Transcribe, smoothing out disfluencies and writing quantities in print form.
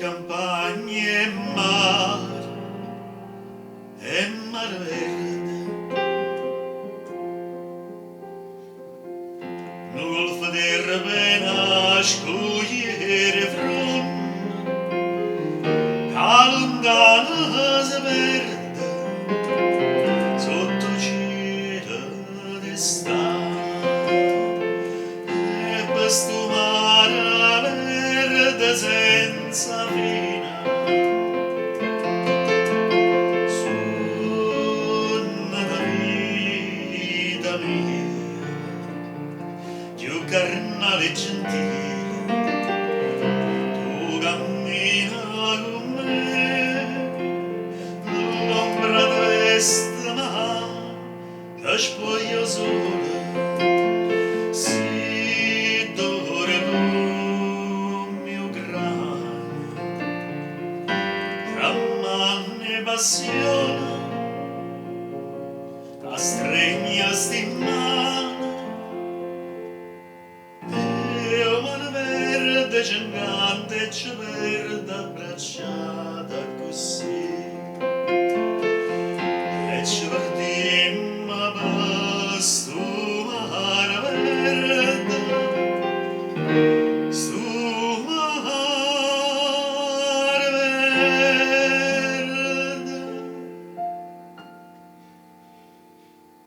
campagne e mar verde, no golfo di Ravenna scogliere front, a lontana si perde sotto cielo d'estate, e questo mare verde senza fine suona la vita mia, più carnale e gentile, tu cammina con me, l'ombra d'esta che spoglio sole, si dormo mio grano, tra manne passione, la stregna sti mano, e una verde gigante ci verde abbracciata così.